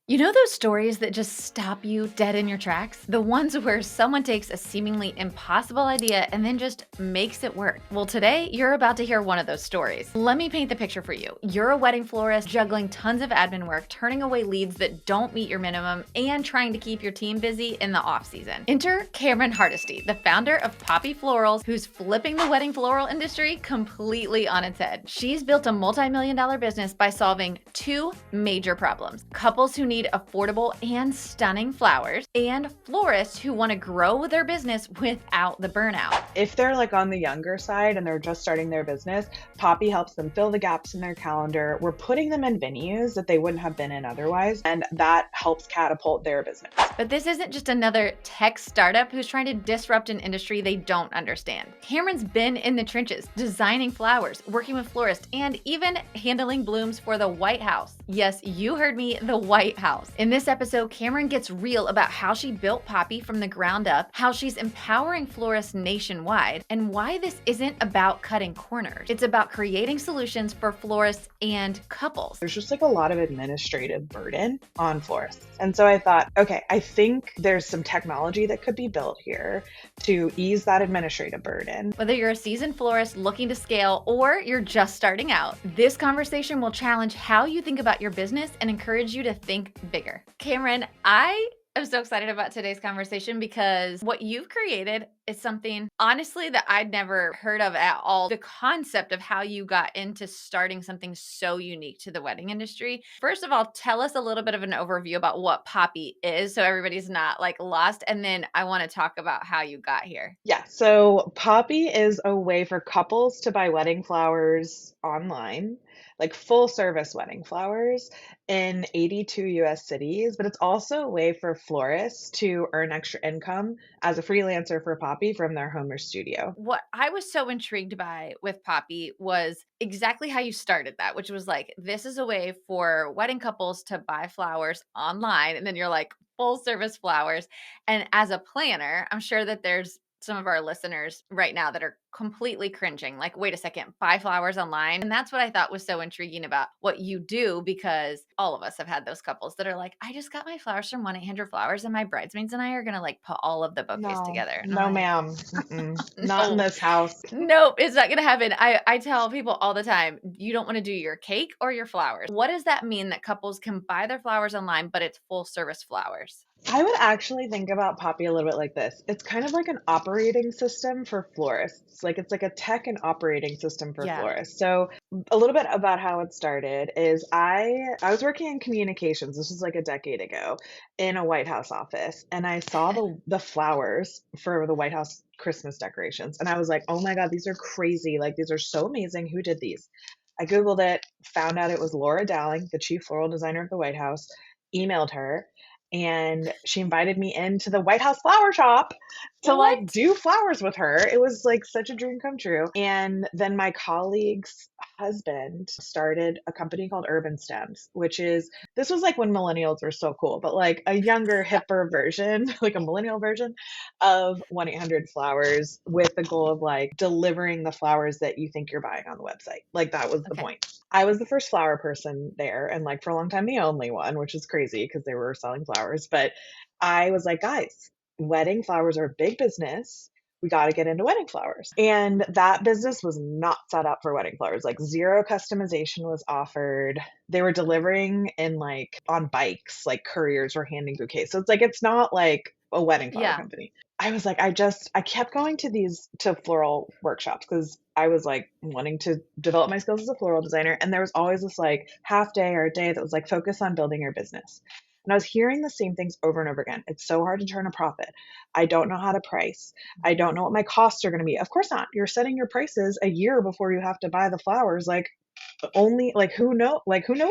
You know those stories that just stop you dead in your tracks? The ones where someone takes a seemingly impossible idea and then just makes it work. Well, today you're about to hear one of those stories. Let me paint the picture for you. You're a wedding florist juggling tons of admin work, turning away leads that don't meet your minimum, and trying to keep your team busy in the off season. Enter Cameron Hardesty, the founder of Poppy Florals, who's flipping the wedding floral industry completely on its head. She's built a multi-million-dollar business by solving two major problems: couples who need affordable and stunning flowers, and florists who want to grow their business without the burnout. If they're like on the younger side and they're just starting their business, Poppy helps them fill the gaps in their calendar. We're putting them in venues that they wouldn't have been in otherwise, and that helps catapult their business. But this isn't just another tech startup who's trying to disrupt an industry they don't understand. Cameron's been in the trenches, designing flowers, working with florists, and even handling blooms for the White House. Yes, you heard me, the White House. In this episode, Cameron gets real about how she built Poppy from the ground up, how she's empowering florists nationwide, and why this isn't about cutting corners. It's about creating solutions for florists and couples. There's just like a lot of administrative burden on florists. And so I thought, okay, I think there's some technology that could be built here to ease that administrative burden. Whether you're a seasoned florist looking to scale or you're just starting out, this conversation will challenge how you think about your business and encourage you to think bigger. Cameron, I'm so excited about today's conversation because what you've created is something, honestly, that I'd never heard of at all. The concept of how you got into starting something so unique to the wedding industry. First of all, tell us a little bit of an overview about what Poppy is so everybody's not like lost. And then I want to talk about how you got here. Yeah, so Poppy is a way for couples to buy wedding flowers online, like full service wedding flowers in 82 US cities, but it's also a way for florists to earn extra income as a freelancer for Poppy from their home or studio. What I was so intrigued by with Poppy was exactly how you started that, which was like, this is a way for wedding couples to buy flowers online. And then you're like, full service flowers. And as a planner, I'm sure that there's some of our listeners right now that are completely cringing. Like, wait a second, buy flowers online. And that's what I thought was so intriguing about what you do, because all of us have had those couples that are like, I just got my flowers from 1-800 Flowers and my bridesmaids and I are going to like put all of the bouquets No, together. And no, I'm like, ma'am. Not in no, this house. nope, it's not going to happen. I tell people all the time, you don't want to do your cake or your flowers. What does that mean that couples can buy their flowers online, but it's full service flowers? I would actually think about Poppy a little bit like this. It's kind of like an operating system for florists. Like it's like a tech and operating system for Yeah. florists. So a little bit about how it started is I was working in communications. This was like a decade ago in a White House office, and I saw the flowers for the White House Christmas decorations, and I was like, "Oh my God, these are crazy. Like these are so amazing. Who did these?" I Googled it, found out it was Laura Dowling, the chief floral designer of the White House, emailed her, and she invited me into the White House flower shop to What? like do flowers with her. It was like such a dream come true. And then my colleague's husband started a company called Urban Stems, which is this was like when millennials were so cool, but like a younger, hipper version, like a millennial version of 1-800 Flowers with the goal of like delivering the flowers that you think you're buying on the website. Like that was the Okay. point. I was the first flower person there and like for a long time the only one, which is crazy because they were selling flowers. But I was like, guys, wedding flowers are a big business. We got to get into wedding flowers. And that business was not set up for wedding flowers. Like zero customization was offered. They were delivering in like on bikes, like couriers were handing bouquets. So it's like, it's not like a wedding flower Yeah. company. I was like, I kept going to floral workshops because I was like wanting to develop my skills as a floral designer. And there was always this like half day or a day that was like focus on building your business. And I was hearing the same things over and over again. It's so hard to turn a profit. I don't know how to price. I don't know what my costs are going to be. Of course not. You're setting your prices a year before you have to buy the flowers. Like only like who knows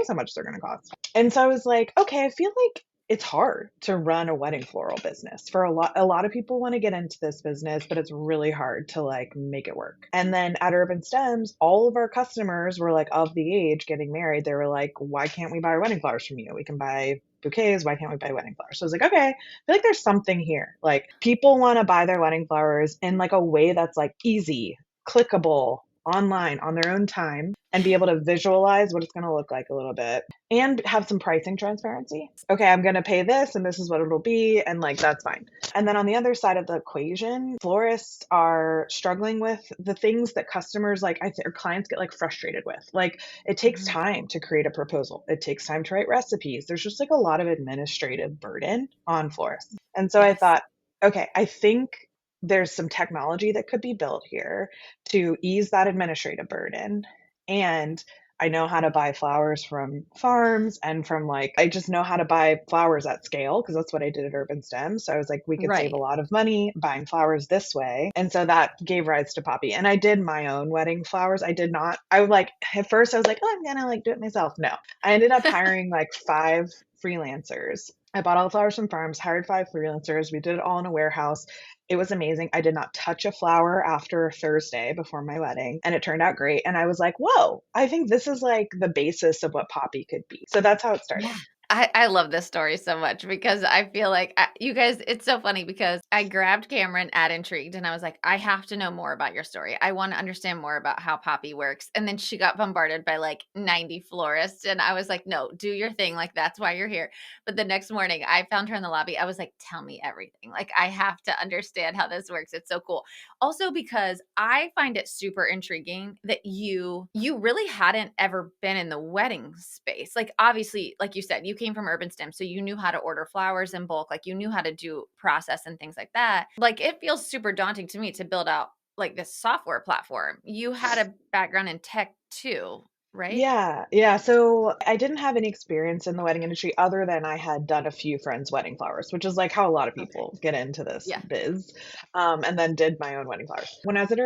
how much they're going to cost. And so I was like, okay, I feel like it's hard to run a wedding floral business. For a lot of people want to get into this business, but it's really hard to like make it work. And then at Urban Stems, all of our customers were like of the age getting married. They were like, why can't we buy wedding flowers from you? We can buy bouquets. Why can't we buy wedding flowers? So I was like, okay, I feel like there's something here. Like people want to buy their wedding flowers in like a way that's like easy, clickable, online on their own time and be able to visualize what it's going to look like a little bit and have some pricing transparency. Okay, I'm going to pay this and this is what it'll be. And like, that's fine. And then on the other side of the equation, florists are struggling with the things that customers like, I think, or clients get like frustrated with. Like, it takes Mhm. time to create a proposal, it takes time to write recipes. There's just like a lot of administrative burden on florists. And so I Yes. thought, okay, I think there's some technology that could be built here to ease that administrative burden. And I know how to buy flowers from farms and from like, I just know how to buy flowers at scale because that's what I did at Urban Stem. So I was like, we could save a Right. lot of money buying flowers this way. And so that gave rise to Poppy. And I did my own wedding flowers. I did not, I would like, at first I was like, oh, I'm gonna like do it myself. No, I ended up hiring like 5 freelancers. I bought all the flowers from farms, hired 5 freelancers. We did it all in a warehouse. It was amazing. I did not touch a flower after Thursday before my wedding, and it turned out great. And I was like, whoa, I think this is like the basis of what Poppy could be. So that's how it started. Yeah. I love this story so much because I feel like you guys, it's so funny because I grabbed Cameron at Intrigued and I was like, I have to know more about your story. I want to understand more about how Poppy works. And then she got bombarded by like 90 florists. And I was like, no, do your thing. Like, that's why you're here. But the next morning, I found her in the lobby. I was like, tell me everything. Like, I have to understand how this works. It's so cool. Also because I find it super intriguing that you really hadn't ever been in the wedding space. Like obviously, like you said, you came from Urban Stem, so you knew how to order flowers in bulk, like you knew how to do process and things like that. Like it feels super daunting to me to build out like this software platform. You had a background in tech too, right? Yeah, yeah. So I didn't have any experience in the wedding industry other than I had done a few friends' wedding flowers, which is like how a lot of Okay. people get into this Yeah. biz. And then did my own wedding flowers. When I was at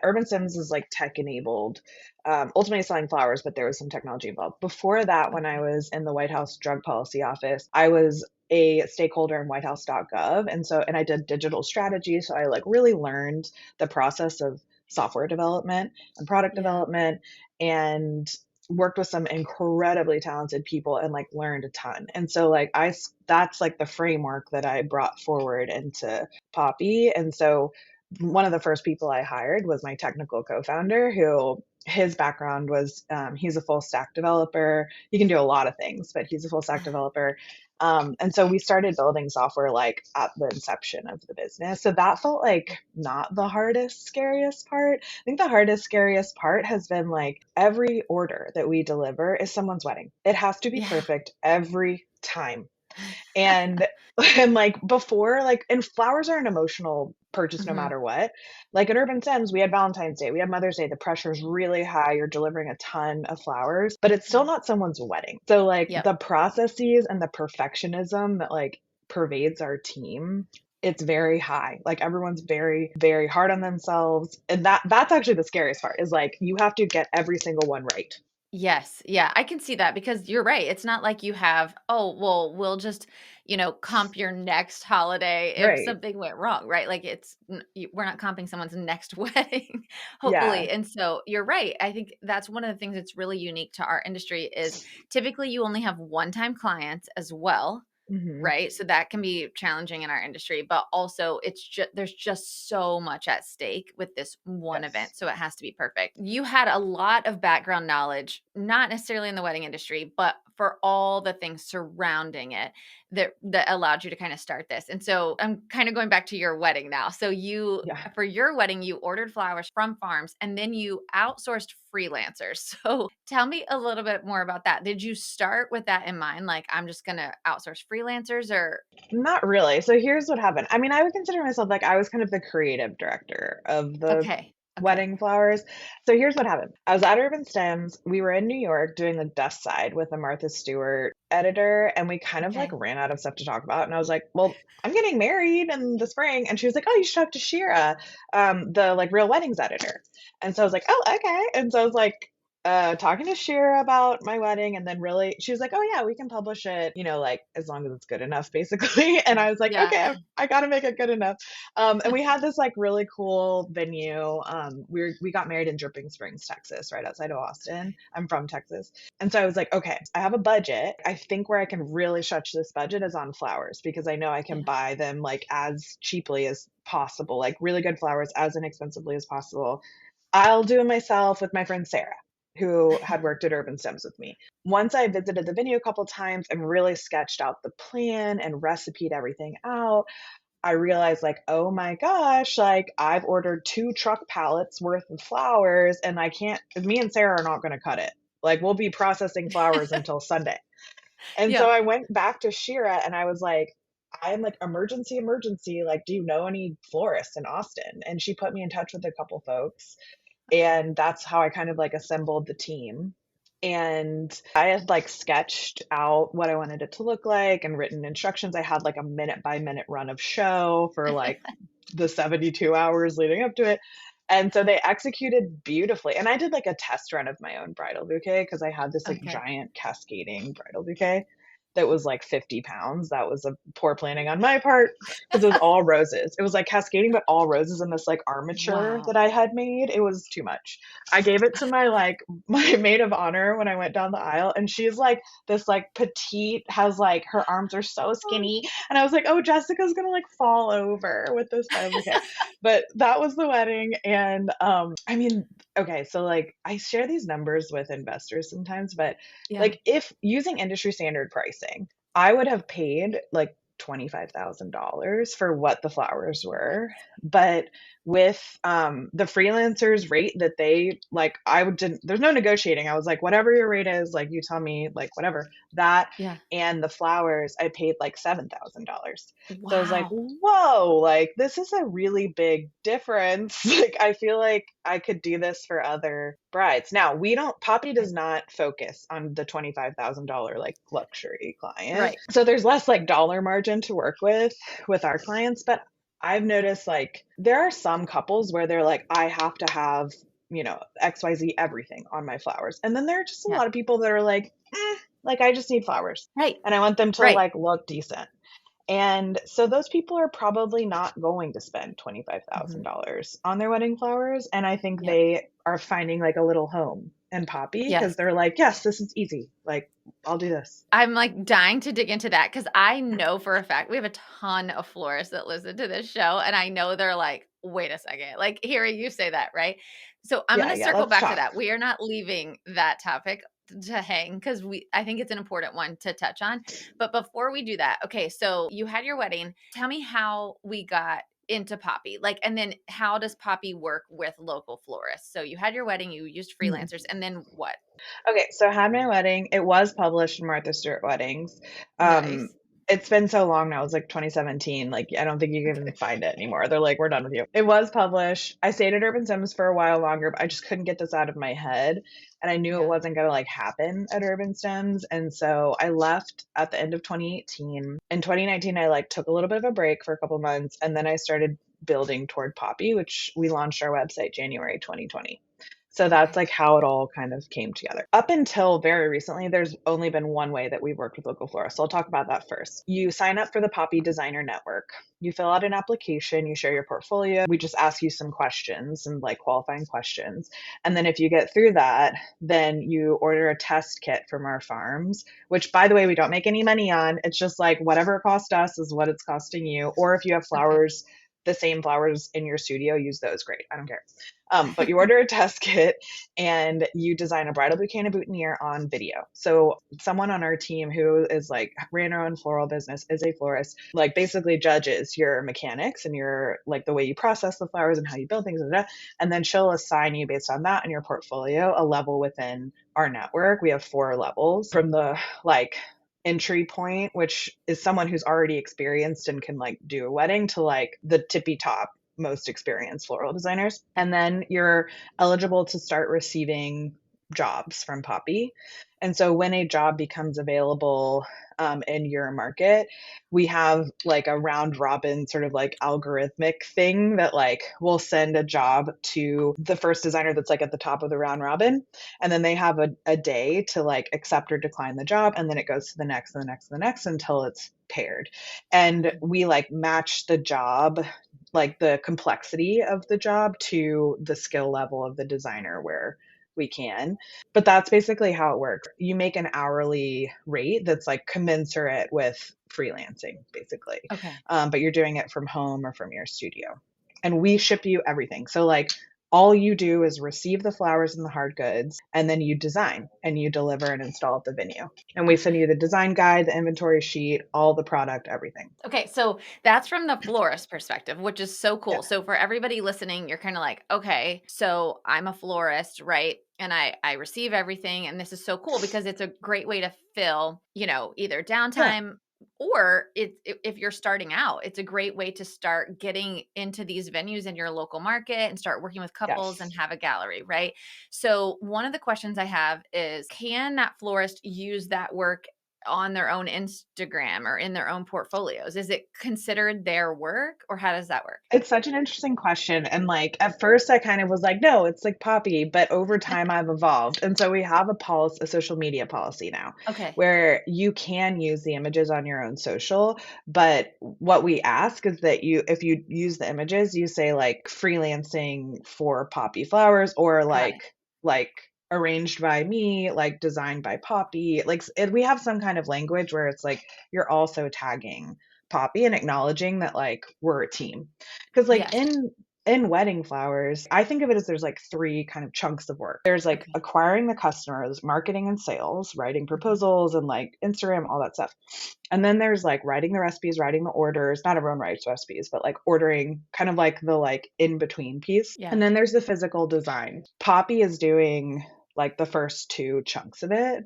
Urban Sims is like tech enabled, ultimately selling flowers, but there was some technology involved. Before that, when I Okay. was in the White House Drug Policy Office, I was a stakeholder in whitehouse.gov. And I did digital strategy. So I like really learned the process of software development and product Yeah. development and worked with some incredibly talented people and like learned a ton. And so like that's like the framework that I brought forward into Poppy. And so one of the first people I hired was my technical co-founder who his background was he's a full stack developer. He can do a lot of things, but he's a full stack developer. And so we started building software like at the inception of the business. So that felt like not the hardest, scariest part. I think the hardest, scariest part has been like every order that we deliver is someone's wedding. It has to be Yeah. perfect every time. And and like before, like and flowers are an emotional purchase no Mhm. matter what. Like at Urban Stems, we had Valentine's Day, we had Mother's Day. The pressure is really high. You're delivering a ton of flowers, but it's still Yeah. not someone's wedding. So like Yep. the processes and the perfectionism that like pervades our team, it's very high. Like everyone's very, very hard on themselves. And that's actually the scariest part is like you have to get every single one right. Yes. Yeah, I can see that because you're right. It's not like you have, oh, well, we'll just, comp your next holiday if Right. something went wrong, right? Like we're not comping someone's next wedding, Yeah. hopefully. And so you're right. I think that's one of the things that's really unique to our industry is typically you only have one-time clients as well. Hmm. Right? So that can be challenging in our industry, but also it's just there's just so much at stake with this one event, Yes. so it has to be perfect. You had a lot of background knowledge, not necessarily in the wedding industry, but for all the things surrounding it that allowed you to kind of start this. And so I'm kind of going back to your wedding now. So you Yeah. for your wedding, you ordered flowers from farms and then you outsourced freelancers. So tell me a little bit more about that. Did you start with that in mind? Like, I'm just going to outsource freelancers or Not really. So here's what happened. I mean, I would consider myself like I was kind of the creative director of the okay. Okay. wedding flowers. So here's what happened. I was at Urban Stems. We were in New York doing the Dust Side with a Martha Stewart editor, and we kind of like Okay. ran out of stuff to talk about. And I was like, "Well, I'm getting married in the spring," and she was like, "Oh, you should talk to Shira, the like Real Weddings editor." And so I was like, "Oh, okay." And so I was like, talking to Shira about my wedding, and then really she was like, "Oh yeah, we can publish it, like as long as it's good enough, basically." And Yeah. I was like, Yeah. "Okay, I got to make it good enough." And we had this like really cool venue. We got married in Dripping Springs, Texas, right outside of Austin. I'm from Texas, and so I was like, "Okay, I have a budget. I think where I can really stretch this budget is on flowers because I know I can Yeah. buy them like as cheaply as possible, like really good flowers as inexpensively as possible." I'll do it myself with my friend Sarah, who had worked at Urban Stems with me. Once I visited the venue a couple times and really sketched out the plan and recipe'd everything out, I realized like, oh my gosh, like I've ordered 2 truck pallets worth of flowers and I can't, me and Sarah are not going to cut it. Like we'll be processing flowers until Sunday. And so Yeah. I went back to Shira and I was like, I'm like, emergency, emergency. Like, do you know any florists in Austin? And she put me in touch with a couple folks. Okay. And that's how I kind of like assembled the team. And I had like sketched out what I wanted it to look like and written instructions. I had like a minute by minute run of show for like the 72 hours leading up to it. And so they executed beautifully. And I did like a test run of my own bridal bouquet because I had this like Okay. giant cascading bridal bouquet that was like 50 pounds. That was a poor planning on my part because it was all roses. It was like cascading, but all roses in this like armature that Wow. I had made. It was too much. I gave it to my like my maid of honor when I went down the aisle, and she's like this like petite, has like her arms are so skinny, and I was like, oh, Jessica's gonna like fall over with this bridal bouquet. But that was the wedding, and I mean, okay, so like I share these numbers with investors sometimes, but Yeah. like if using industry standard pricing, I would have paid like $25,000 for what the flowers were. But with the freelancers rate that they like, I would didn't, there's no negotiating. I was like, whatever your rate is, like you tell me, like whatever that. Yeah. And the flowers, I paid like $7,000. So I was like, Wow. whoa, like this is a really big difference. Like I feel like I could do this for other brides. Now, we don't, Poppy Right. does not focus on the $25,000 like luxury client. Right. So there's less like dollar margin to work with our clients, but I've noticed like there are some couples where they're like, I have to have, XYZ everything on my flowers. And then there are just a Yeah. lot of people that are like I just need flowers Right. and I want them to Right. like look decent. And so those people are probably not going to spend Mhm. $25,000 on their wedding flowers. And I think Yep. they are finding like a little home in Poppy because Yes. they're like, yes, this is easy. Like, I'll do this. I'm like dying to dig into that because I know for a fact we have a ton of florists that listen to this show, and I know they're like, wait a second, like hearing you say that, right? So I'm Yeah, gonna yeah, circle let's back to talk. that. We are not leaving that topic to hang because I think it's an important one to touch on. But before we do that, okay, so you had your wedding. Tell me how we got into Poppy. Like, and then how does Poppy work with local florists? So you had your wedding, you used Mhm. freelancers, and then what? Okay, so I had my wedding. It was published in Martha Stewart Weddings. Um, Nice. it's been so long now. It was like 2017. Like, I don't think you can even Okay. find it anymore. They're like, we're done with you. It was published. I stayed at Urban Sims for a while longer, but I just couldn't get this out of my head. And I knew it Yeah. wasn't going to like happen at Urban Stems. And so I left at the end of 2018. In 2019, I like took a little bit of a break for a couple months. And then I started building toward Poppy, which we launched our website January 2020. So that's Okay. like how it all kind of came together. Up until very recently, there's only been one way that we've worked with local florists. So I'll talk about that first. You sign up for the Poppy Designer Network. You fill out an application, you share your portfolio. We just ask you some questions and like qualifying questions. And then if you get through that, then you order a test kit from our farms, which by the way, we don't make any money on. It's just like whatever it cost us is what it's costing you. Or if you have Okay. flowers, the same flowers in your studio, use those. Great. I don't care. But you order a test kit and you design a bridal bouquet and a boutonniere on video. So someone on our team who is like ran her own floral business is a florist, like basically judges your mechanics and your like the way you process the flowers and how you build things, and then she'll assign you based on that and your portfolio a level within our network. We have 4 levels from the like entry point, which is someone who's already experienced and can like do a wedding, to like the tippy top most experienced floral designers. And then you're eligible to start receiving jobs from Poppy. And so when a job becomes available in your market, we have like a round robin sort of like algorithmic thing that like will send a job to the first designer that's like at the top of the round robin. And then they have a day to like accept or decline the job. And then it goes to the next and the next and the next until it's paired. And Mhm. we like match the job, like the complexity of the job to the skill level of the designer where we can. But that's basically how it works. You make an hourly rate that's like commensurate with freelancing, basically. Okay. But you're doing it from home or from your studio. And we ship you everything. So, like, All you do is receive the flowers and the hard goods, and then you design and you deliver and install at the venue. And we send you the design guide, the inventory sheet, all the product, everything. Okay, so that's from the florist perspective, which is so Yeah. cool. So for everybody listening, you're kind of like, okay, so I'm a florist, right? And I receive everything, and this is so cool because it's a great way to fill, either Yeah. downtime or if you're starting out, it's a great way to start getting into these venues in your local market and start working with couples and Yes. have a gallery, right? So one of the questions I have is, can that florist use that work on their own Instagram or in their own portfolios? Is it considered their work, or how does that work? It's such an interesting question. And like at first I kind of was like, no, it's like poppy, but over time I've evolved. And so we have a social media policy now Okay. where you can use the images on your own social, but what we ask is that if you use the images, you say like freelancing for poppy flowers or Got it. like arranged by me, like designed by Poppy. We have some kind of language where it's like you're also tagging Poppy and acknowledging that like we're a team. Because like Yes. in wedding flowers, I think of it as there's like three kind of chunks of work. There's like Okay. acquiring the customers, marketing and sales, writing Mhm. proposals and like Instagram, all that stuff. And then there's like writing the recipes, writing the orders. Not everyone writes recipes, but like ordering, kind of like the like in between piece. Yeah. And then there's the physical design. Poppy is doing like the first two chunks of it,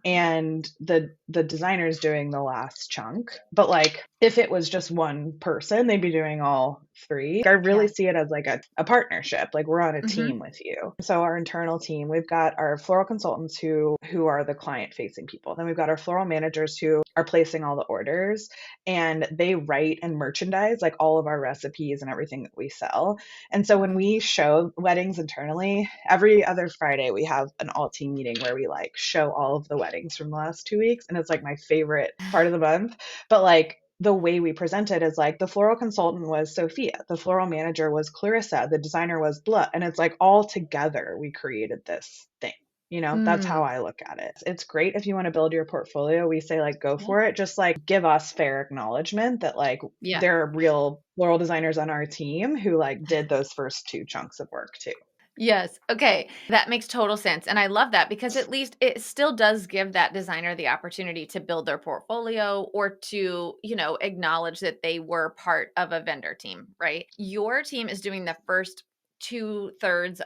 and the designer's doing the last chunk. But like if it was just one person, they'd be doing all three. I really Yeah. see it as like a partnership, like we're on a Mhm. team with you. So our internal team, we've got our floral consultants who are the client facing people, then we've got our floral managers who are placing all the orders, and they write and merchandise like all of our recipes and everything that we sell. And so when Okay. we show weddings internally, every other Friday we have an all team meeting where we like show all of the weddings from the last 2 weeks. And it's like my favorite part of the month. But like the way we present it is like the floral consultant was Sophia, the floral manager was Clarissa, the designer was Blah. And it's like all together we created this thing. That's how Mm. I look at it. It's great if you want to build your portfolio. We say like go Yeah. for it. Just like give us fair acknowledgement that like Yeah. there are real floral designers on our team who like did those first two chunks of work too. Yes. Okay. That makes total sense. And I love that because at least it still does give that designer the opportunity to build their portfolio or to, acknowledge that they were part of a vendor team, right? Your team is doing the first 2/3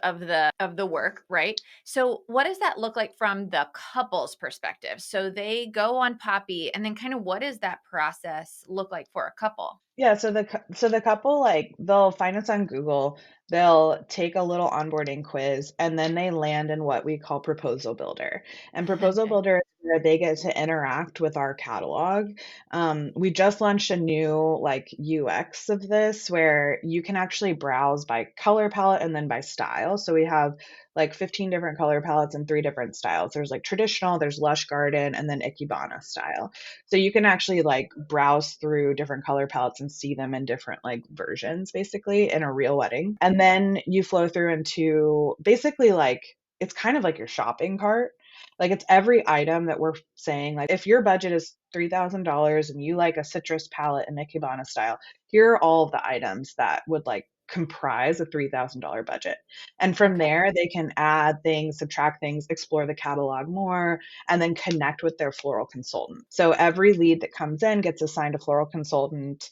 of the work, right? So what does that look like from the couple's perspective? So they go on Poppy, and then kind of what does that process look like for a couple? Yeah, so the couple like they'll find us on Google, they'll take a little onboarding quiz, and then they land in what we call Proposal Builder. And Proposal Okay. Builder is where they get to interact with our catalog. We just launched a new like UX of this where you can actually browse by color palette and then by style. So we have like 15 different color palettes and three different styles. There's like traditional, there's lush garden, and then Ikebana style. So you can actually like browse through different color palettes and see them in different like versions basically in a real wedding. And then you flow through into basically like it's kind of like your shopping cart. Like it's every item that we're saying, like if your budget is $3,000 and you like a citrus palette in Ikebana style, here are all of the items that would like comprise a $3,000 budget. And from Okay. there, they can add things, subtract things, explore the catalog more, and then connect with their floral consultant. So every lead that comes in gets assigned a floral consultant.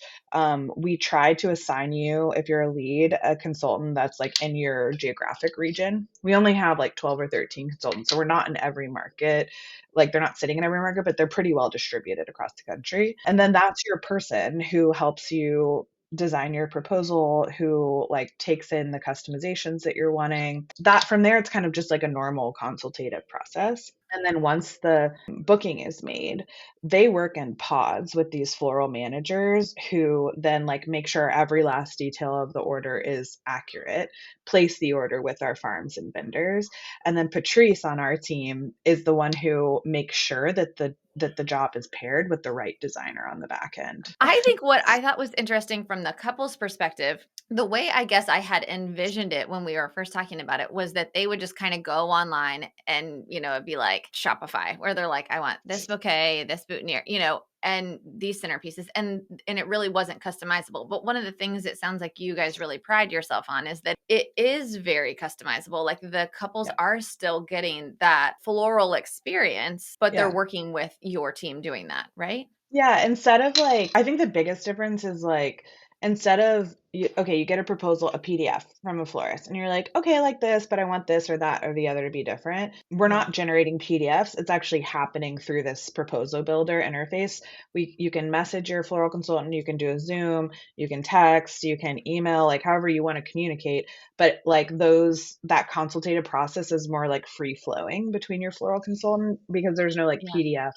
We try to assign you, if you're a lead, a consultant that's like in your geographic region. We only have like 12 or 13 consultants, so we're not in every market. Like they're not sitting in every market, but they're pretty well distributed across the country. And then that's your person who helps you design your proposal, who like takes in the customizations that you're wanting. That from there, it's kind of just like a normal consultative process. And then once the booking is made, they work in pods with these floral managers who then like make sure every last detail of the order is accurate, place the order with our farms and vendors. And then Patrice on our team is the one who makes sure that the job is paired with the right designer on the back end. I think what I thought was interesting from the couple's perspective, the way I guess I had envisioned it when we were first talking about it was that they would just kind of go online and, it'd be like Shopify, where they're like, I want this bouquet, this boutonniere, and these centerpieces, and it really wasn't customizable. But one of the things it sounds like you guys really pride yourself on is that it is very customizable. Like the couples Yeah. are still getting that floral experience, but they're Yeah. working with your team doing that, right? Yeah, instead of like, I think the biggest difference is like, instead of, okay, you get a proposal, a PDF from a florist, and you're like, okay, I like this, but I want this or that or the other to be different. We're Yeah. not generating PDFs. It's actually happening through this proposal builder interface. You can message your floral consultant, you can do a Zoom, you can text, you can email, like however you want to communicate. But like that consultative process is more like free flowing between your floral consultant because there's no like Yeah. PDF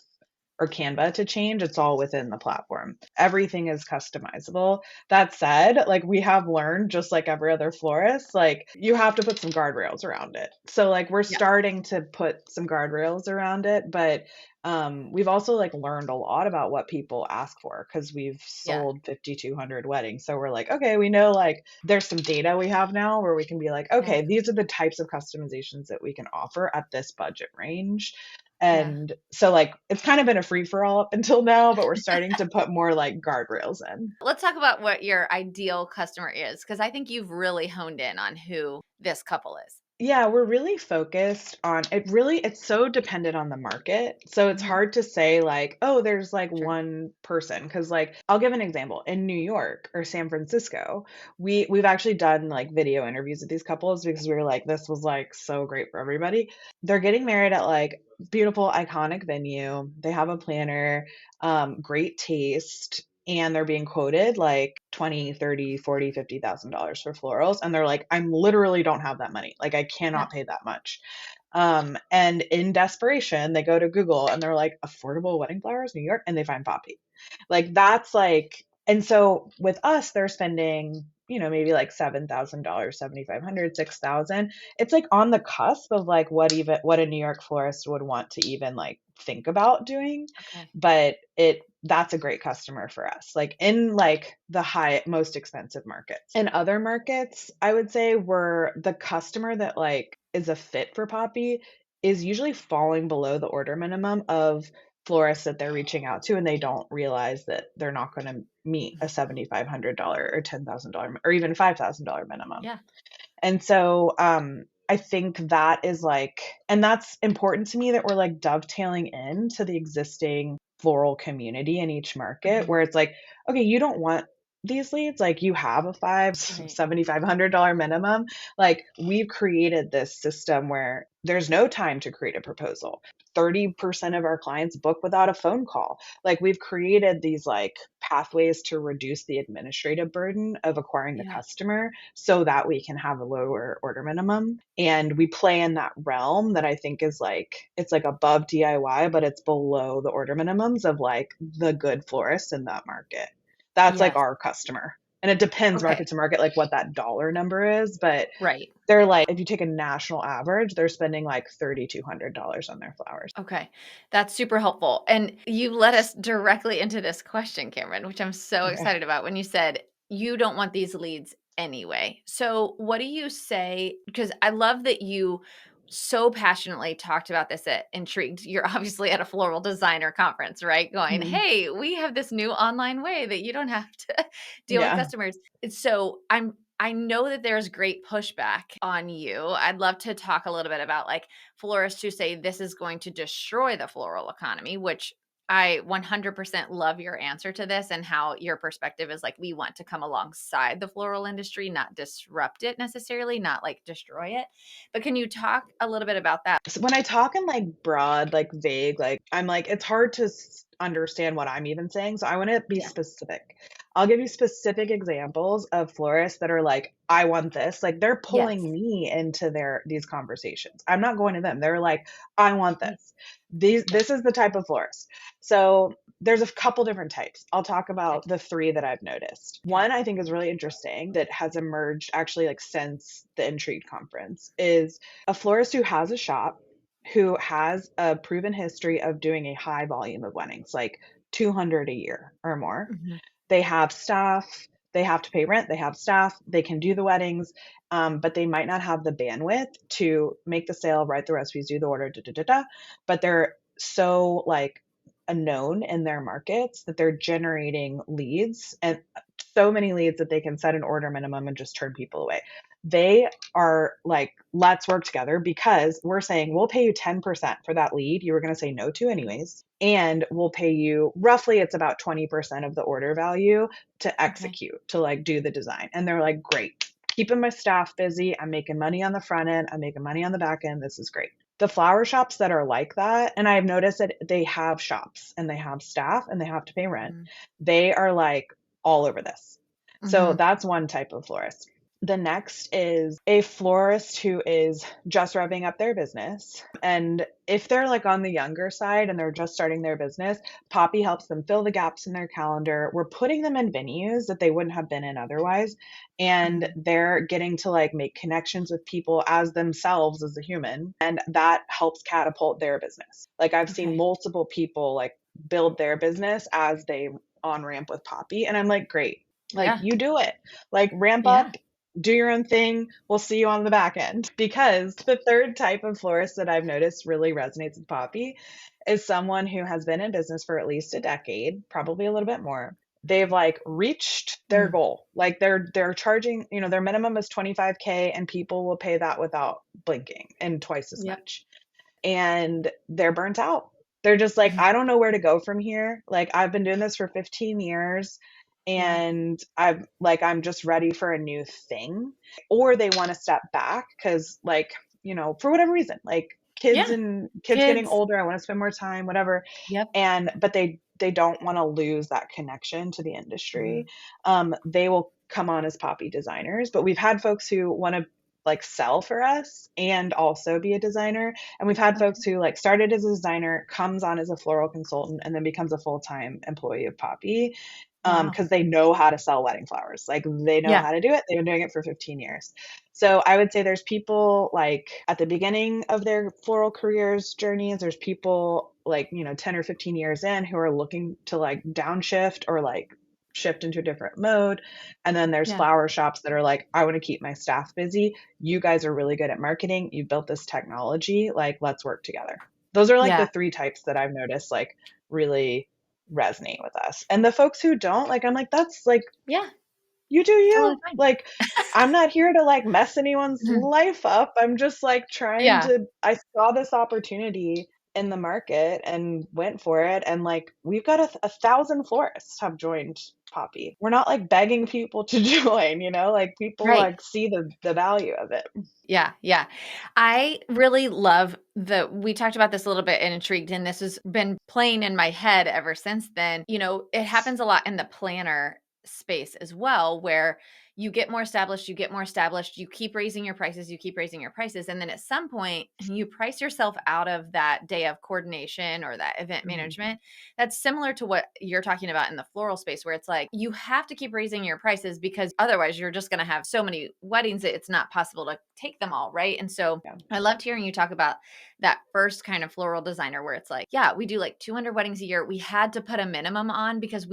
or Canva to change. It's all within the platform. Everything is customizable. That said, like we have learned, just like every other florist, like you have to put some guardrails around it. So like we're Yeah. starting to put some guardrails around it, but we've also like learned a lot about what people ask for because we've Yeah. sold 5,200 weddings. So we're like, okay, we know like there's some data we have now where we can be like, Yeah. okay, these are the types of customizations that we can offer at this budget range. Yeah. And so like it's kind of been a free for all up until now, but we're starting to put more like guardrails in. Let's talk about what your ideal customer is, because I think you've really honed in on who this couple is. Yeah, we're really focused on it. Really, it's so dependent on the market. So it's Mhm. hard to say like, oh, there's like Sure. one person. Cause like I'll give an example. In New York or San Francisco, we've actually done like video interviews with these couples because we were like, this was like so great for everybody. They're getting married at like beautiful, iconic venue. They have a planner, great taste. And they're being quoted like 20, 30, 40, $50,000 for florals. And they're like, I'm literally don't have that money. Like I Yeah. cannot pay that much. And in desperation, they go to Google and they're like, affordable wedding flowers, New York, and they find Poppy. Like that's like, and so with us, they're spending, maybe like $7,000, 7,500, 6,000. It's like on the cusp of like what a New York florist would want to even like think about doing. Okay. But that's a great customer for us. Like in like the most expensive markets. In other markets, I would say we're the customer that like is a fit for Poppy is usually falling below the order minimum of florists that they're reaching out to, and they don't realize that they're not going to meet a $7,500 or $10,000 or even $5,000 minimum. Yeah. And so I think that is like, and that's important to me that we're like dovetailing into the existing floral community in each market Mhm. where it's like, okay, you don't want these leads, like you have a Right. $7,500 minimum. Like we've created this system where there's no time to create a proposal. 30% of our clients book without a phone call. Like we've created these like pathways to reduce the administrative burden of acquiring the Yeah. customer so that we can have a lower order minimum. And we play in that realm that I think is like, it's like above DIY, but it's below the order minimums of like the good florists in that market. That's like Yes. our customer. And it depends Okay. market to market, like what that dollar number is. But Right. they're like, if you take a national average, they're spending like $3,200 on their flowers. Okay. That's super helpful. And you led us directly into this question, Cameron, which I'm so Okay. excited about when you said you don't want these leads anyway. So, what do you say? Because I love that you so passionately talked about this at Intrigued. You're obviously at a floral designer conference, right? Going, Mhm. hey, we have this new online way that you don't have to deal with Yeah. customers. So, I know that there's great pushback on you. I'd love to talk a little bit about like florists who say this is going to destroy the floral economy, which I 100% love your answer to this and how your perspective is like we want to come alongside the floral industry, not disrupt it necessarily, not like destroy it. But can you talk a little bit about that? So when I talk in like broad, like vague, like I'm like, it's hard to understand what I'm even saying. So I want to be Yeah. specific. I'll give you specific examples of florists that are like, I want this. Like they're Yes. pulling me into these conversations. I'm not going to them. They're like, I want Mhm. this. Yeah. This is the type of florist. So there's a couple different types. I'll talk Okay. about the three that I've noticed. Okay. One I think is really interesting that has emerged actually like since the Intrigue conference is a florist who has a shop who has a proven history of doing a high volume of weddings, like 200 a year or more. Mhm. They have staff, they have to pay rent, they have staff, they can do the weddings, but they might not have the bandwidth to make the sale, write the recipes, do the order, da da da da. But they're so like a known in their markets that they're generating leads, and so many leads that they can set an order minimum and just turn people away. They are like, let's work together because we're saying we'll pay you 10% for that lead you were going to say no to anyways. And we'll pay you roughly, it's about 20% of the order value to Okay. execute, to like do the design. And they're like, great, keeping my staff busy. I'm making money on the front end. I'm making money on the back end. This is great. The flower shops that are like that, and I've noticed that they have shops and they have staff and they have to pay rent. They are like all over this. So Mm-hmm. that's one type of florist. The next is a florist who is just revving up their business. And if they're like on the younger side and they're just starting their business, Poppy helps them fill the gaps in their calendar. We're putting them in venues that they wouldn't have been in otherwise. And they're getting to like make connections with people as themselves as a human. And that helps catapult their business. Like I've seen Okay. multiple people like build their business as they on ramp with Poppy. And I'm like, great. Like Yeah. you do it. Like ramp Yeah. up, do your own thing. We'll see you on the back end. Because the third type of florist that I've noticed really resonates with Poppy is someone who has been in business for at least a decade, probably a little bit more. They've like reached their Mm. goal. Like they're charging, their minimum is 25K and people will pay that without blinking and twice as Yep. much. And they're burnt out. They're just like, I don't know where to go from here. Like I've been doing this for 15 years Yeah. and I'm just ready for a new thing. Or they want to step back because like, for whatever reason, like kids Yeah. and kids getting Kids. older, I want to spend more time, whatever. Yep. But they don't want to lose that connection to the industry. Mhm. They will come on as Poppy designers, but we've had folks who want to like sell for us and also be a designer. And we've had folks Okay. who like started as a designer, comes on as a floral consultant, and then becomes a full-time employee of Poppy. Wow. Because they know how to sell wedding flowers. Like they know Yeah. how to do it. They've been doing it for 15 years. So I would say there's people like at the beginning of their floral careers journeys, there's people like, 10 or 15 years in who are looking to like downshift or like shift into a different mode. And then there's Yeah. flower shops that are like, I want to keep my staff busy. You guys are really good at marketing. You built this technology. Like, let's work together. Those are like the Yeah. three types that I've noticed like really resonate with us. And the folks who don't, like, I'm like, that's like, Yeah. you do Totally you. fine. Like, I'm not here to like mess anyone's Mhm. life up. I'm just like Yeah. I saw this opportunity in the market and went for it. And like, we've got 1,000 florists have joined Poppy. We're not like begging people to join, like people Right. like see the value of it. Yeah, yeah. I really love we talked about this a little bit and intrigued, and this has been playing in my head ever since then. It happens a lot in the planner space as well, where you get more established, you keep raising your prices, you keep raising your prices. And then at some point, you price yourself out of that day of coordination or that event Mhm. management. That's similar to what you're talking about in the floral space, where it's like you have to keep raising your prices because otherwise you're just going to have so many weddings that it's not possible to take them all. Right. And so Yeah. I loved hearing you talk about that first kind of floral designer where it's like, yeah, we do like 200 weddings a year. We had to put a minimum on because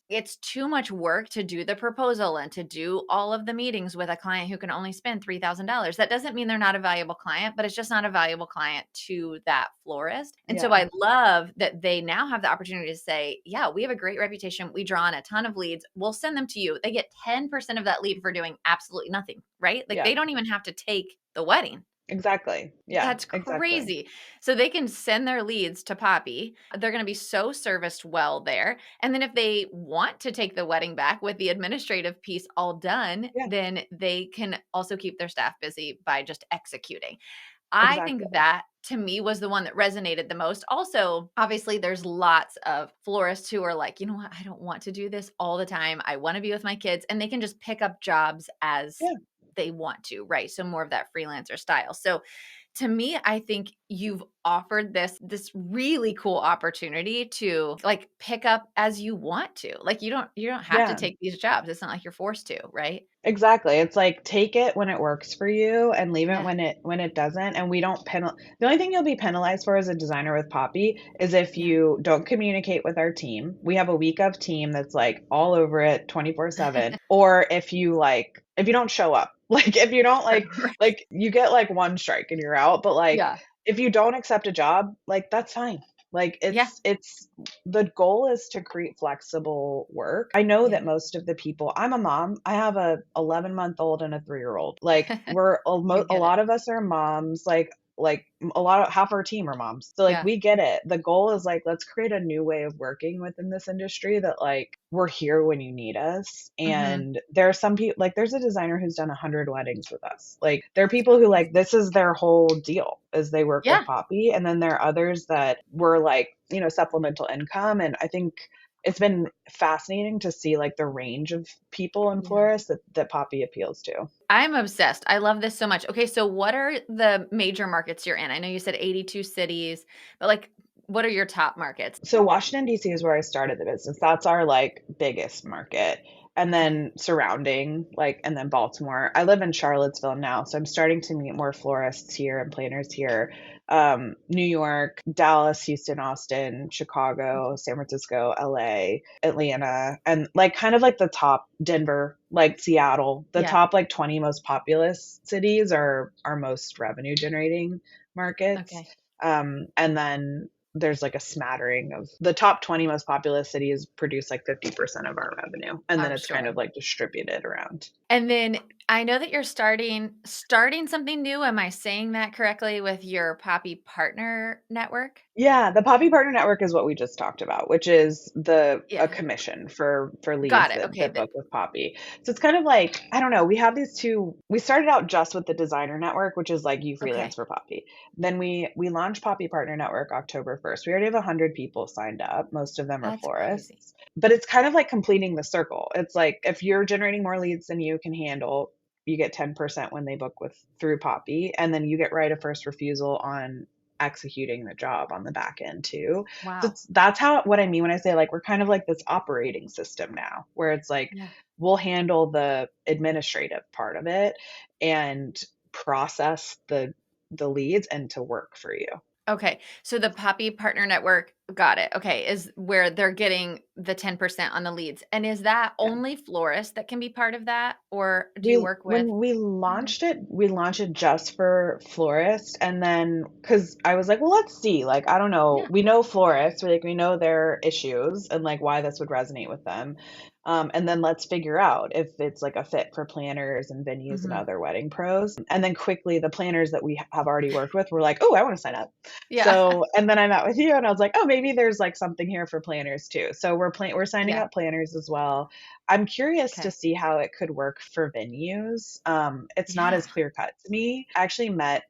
it's too much work to do the proposal and to do all of the meetings with a client who can only spend $3,000. That doesn't mean they're not a valuable client, but it's just not a valuable client to that florist. And so Yeah. I love that they now have the opportunity to say, yeah, we have a great reputation. We draw on a ton of leads. We'll send them to you. They get 10% of that lead for doing absolutely nothing, right? Like Yeah. they don't even have to take the wedding. Exactly. Yeah. That's Exactly. crazy. So they can send their leads to Poppy. They're going to be so serviced well there. And then if they want to take the wedding back with the administrative piece all done, Yeah. then they can also keep their staff busy by just executing. I think Exactly. that to me was the one that resonated the most. Also, obviously, there's lots of florists who are like, you know what? I don't want to do this all the time. I want to be with my kids, and they can just pick up jobs as Yeah. they want to, right? So more of that freelancer style. So to me, I think you've offered this really cool opportunity to like pick up as you want to. Like you don't have to Yeah. take these jobs. It's not like you're forced to, right? Exactly. It's like take it when it works for you and leave it Yeah. when it doesn't. And we don't the only thing you'll be penalized for as a designer with Poppy is if Yeah. you don't communicate with our team. We have a week of team that's like all over it 24/7. Or if you don't show up. Like if you don't Right. like you get like one strike and you're out, but like Yeah. if you don't accept a job, like that's fine. Like Yeah. it's the goal is to create flexible work. I know Yeah. that most of the people, I'm a mom. I have a 11-month-old and a 3-year-old. Like we're We a get it. lot of us are moms. Like a lot of half our team are moms. So like Yeah. we get it. The goal is like let's create a new way of working within this industry that like we're here when you need us. Hmm. And there are some people like there's a designer who's done 100 weddings with us. Like there are That's people who crazy. like this is their whole deal is they work with Yeah. Poppy, and then there are others that were like, supplemental income. And I think it's been fascinating to see like the range of people in Yeah. florists that Poppy appeals to. I'm obsessed. I love this so much. Okay, so what are the major markets you're in? I know you said 82 cities, but like what are your top markets? So Washington D.C. is where I started the business. That's our like biggest market. And Okay. then surrounding, like, and then Baltimore. I live in Charlottesville now, so I'm starting to meet more florists here and planners here. New York, Dallas, Houston, Austin, Chicago, San Francisco, LA, Atlanta, and like kind of like the top Denver, like Seattle, the Yeah. top like 20 most populous cities are our most revenue generating markets. Okay. And then there's like a smattering of the top 20 most populous cities produce like 50% of our revenue. And then I'm it's kind sure. of like distributed around. And then I know that you're starting something new. Am I saying that correctly with your Poppy Partner Network? Yeah, the Poppy Partner Network is what we just talked about, which is the a Yeah. commission for Got leads it. Okay. that book with Poppy. So it's kind of like, I don't know, we have these two. We started out just with the Designer Network, which is like you freelance Okay. for Poppy. Then we launched Poppy Partner Network October 1st. We already have 100 people signed up. Most of them are That's crazy. florists. But it's kind of like completing the circle. It's like if you're generating more leads than you can handle, you get 10% when they book with through Poppy, and then you get right of first refusal on executing the job on the back end too. So Wow. that's how what I mean when I say like we're kind of like this operating system now where it's like Yeah. we'll handle the administrative part of it and process the leads and to work for you. Okay. So the Poppy Partner Network, got it. Okay, is where they're getting the 10% on the leads. And is that Yeah. only florists that can be part of that? Or do We you work with when we planners? launched it, we launched it just for florists, and then because I was like, well, let's see. Like, I don't know. Yeah. We know florists, like we know their issues and like why this would resonate with them. And then let's figure out if it's like a fit for planners and venues and Mhm. other wedding pros. And then quickly, the planners that we have already worked with were like, oh, I want to sign up. Yeah. So, and then I met with you, and I was like, oh, maybe there's like something here for planners too. So we're signing Yeah. up planners as well. I'm curious to Okay. see how it could work for venues. It's not Yeah. as clear cut to me. I actually met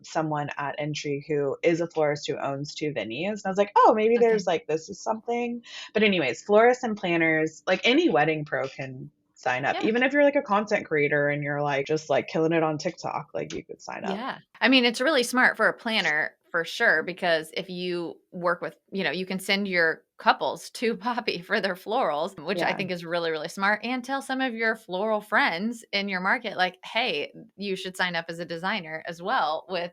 someone at Entry who is a florist who owns two venues. And I was like, oh, maybe there's Okay. like this is something. But, anyways, florists and planners, like any wedding pro can sign up. Yeah. Even if you're like a content creator and you're like just like killing it on TikTok, like you could sign up. Yeah. I mean, it's really smart for a planner for sure, because if you work with, you can send your couples to Poppy for their florals, which I Yeah. think is really, really smart. And tell some of your floral friends in your market, like, hey, you should sign up as a designer as well with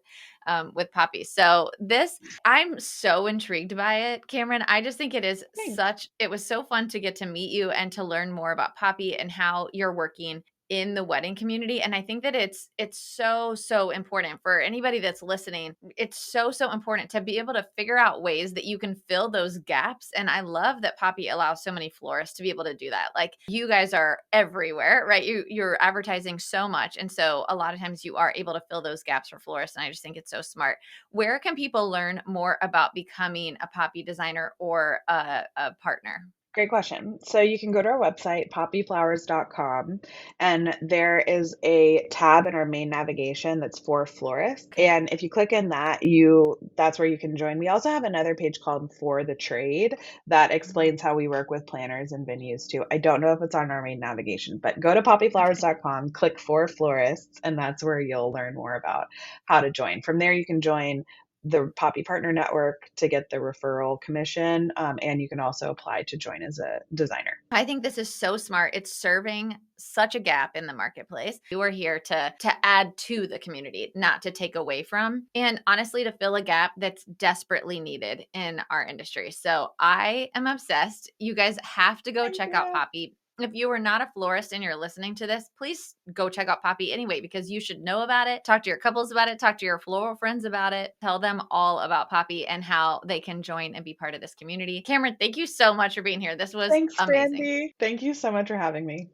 Poppy. So this, I'm so intrigued by it, Cameron. I just think Thanks. it was so fun to get to meet you and to learn more about Poppy and how you're working in the wedding community. And I think that it's so important for anybody that's listening. It's so important to be able to figure out ways that you can fill those gaps. And I love that Poppy allows so many florists to be able to do that. Like, you guys are everywhere, right? You're advertising so much, and so a lot of times you are able to fill those gaps for florists, and I just think it's so smart. Where can people learn more about becoming a Poppy designer or a partner? Great question. So you can go to our website, poppyflowers.com, and there is a tab in our main navigation that's for florists. Okay. And if you click in that, that's where you can join. We also have another page called For the Trade that Mhm. explains how we work with planners and venues too. I don't know if it's on our main navigation, but go to Okay. poppyflowers.com, click for florists, and that's where you'll learn more about how to join. From there, you can join the Poppy Partner Network to get the referral commission. And you can also apply to join as a designer. I think this is so smart. It's serving such a gap in the marketplace. You are here to add to the community, not to take away from, and honestly to fill a gap that's desperately needed in our industry. So I am obsessed. You guys have to go Thank check out you. Poppy. If you are not a florist and you're listening to this, please go check out Poppy anyway, because you should know about it. Talk to your couples about it. Talk to your floral friends about it. Tell them all about Poppy and how they can join and be part of this community. Cameron, thank you so much for being here. This was Thanks, amazing. Brandy. Thank you so much for having me.